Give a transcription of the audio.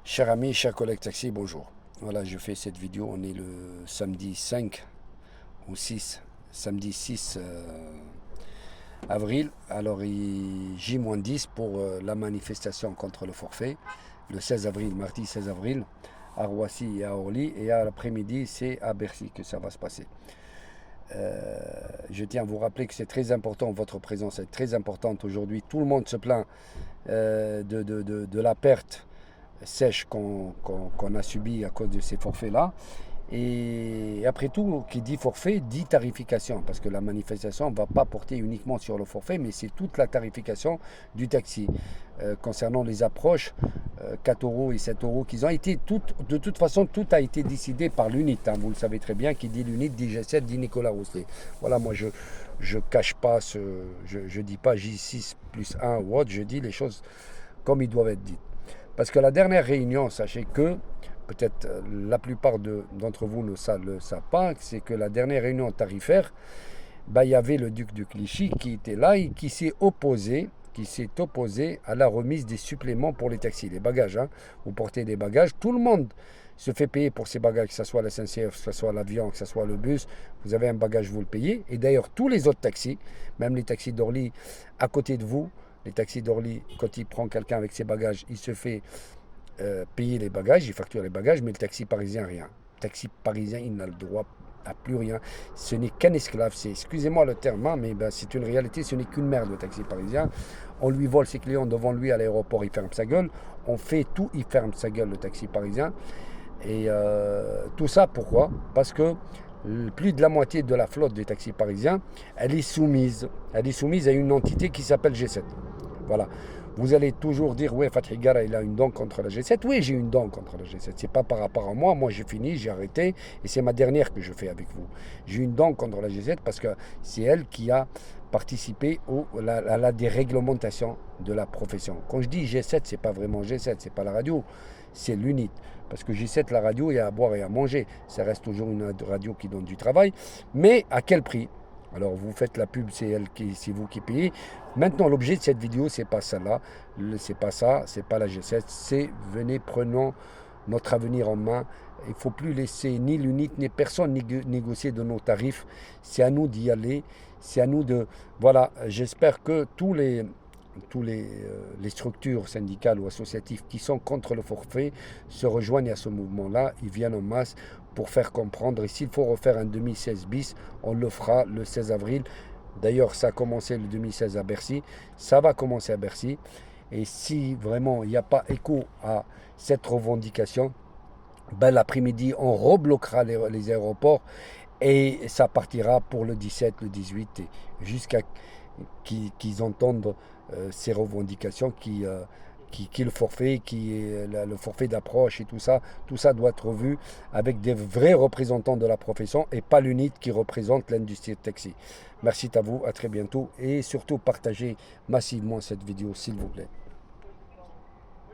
Chers amis, chers collègues taxi, bonjour. Voilà, je fais cette vidéo, on est le samedi 5 ou 6, samedi 6 avril. Alors, J-10 pour la manifestation contre le forfait, le 16 avril, mardi 16 avril, à Roissy et à Orly. Et à l'après-midi, c'est à Bercy que ça va se passer. Je tiens à vous rappeler que c'est très important, votre présence est très importante aujourd'hui. Tout le monde se plaint de la perte sèche qu'on a subie à cause de ces forfaits-là. Et après tout, qui dit forfait, dit tarification, parce que la manifestation ne va pas porter uniquement sur le forfait, mais c'est toute la tarification du taxi. Concernant les approches, 4 euros et 7 euros qu'ils ont été, de toute façon, tout a été décidé par l'UNIT. Hein, vous le savez très bien, qui dit l'UNIT, dit G7, dit Nicolas Rousselet. Voilà, moi je cache pas, je dis pas J6 plus 1 ou autre, je dis les choses comme ils doivent être dites. Parce que la dernière réunion, sachez que, peut-être la plupart d'entre vous ne le savent pas, c'est que la dernière réunion tarifaire, il y avait le duc de Clichy qui était là et qui s'est opposé à la remise des suppléments pour les taxis, les bagages. Hein. Vous portez des bagages, tout le monde se fait payer pour ces bagages, que ce soit la SNCF, que ce soit l'avion, que ce soit le bus. Vous avez un bagage, vous le payez. Et d'ailleurs, tous les autres taxis, même les taxis d'Orly à côté de vous, les taxis d'Orly, quand il prend quelqu'un avec ses bagages, il se fait payer les bagages, il facture les bagages, mais le taxi parisien, rien. Le taxi parisien, il n'a le droit à plus rien. Ce n'est qu'un esclave. C'est, excusez-moi le terme, hein, mais c'est une réalité, ce n'est qu'une merde, le taxi parisien. On lui vole ses clients devant lui à l'aéroport, il ferme sa gueule. On fait tout, il ferme sa gueule, le taxi parisien. Et tout ça, pourquoi? Parce que plus de la moitié de la flotte des taxis parisiens, elle est soumise. Elle est soumise à une entité qui s'appelle G7. Voilà. Vous allez toujours dire, oui, Fatih Gara, il a une dent contre la G7. Oui, j'ai une dent contre la G7. C'est pas par rapport à moi. Moi, j'ai fini, j'ai arrêté. Et c'est ma dernière que je fais avec vous. J'ai une dent contre la G7 parce que c'est elle qui a participé à la déréglementation de la profession. Quand je dis G7, c'est pas vraiment G7, c'est pas la radio, c'est l'UNIT. Parce que G7, la radio, il y a à boire et à manger. Ça reste toujours une radio qui donne du travail. Mais à quel prix? Alors vous faites la pub, c'est vous qui payez. Maintenant, l'objet de cette vidéo, c'est pas ça-là, c'est pas ça, c'est pas la G7, c'est venez, prenons notre avenir en main. Il ne faut plus laisser ni l'UNIT ni personne négocier de nos tarifs. C'est à nous d'y aller. C'est à nous de... Voilà, j'espère que les structures syndicales ou associatives qui sont contre le forfait se rejoignent à ce mouvement-là. Ils viennent en masse pour faire comprendre. Et s'il faut refaire un 2016 bis, on le fera le 16 avril. D'ailleurs, ça a commencé le 2016 à Bercy. Ça va commencer à Bercy. Et si vraiment il n'y a pas écho à cette revendication, l'après-midi, on rebloquera les aéroports et ça partira pour le 17, le 18, jusqu'à qu'ils entendent ces revendications qui le forfait, le forfait d'approche et tout ça doit être revu avec des vrais représentants de la profession et pas l'UNIT qui représente l'industrie de taxi. Merci à vous, à très bientôt et surtout partagez massivement cette vidéo s'il vous plaît.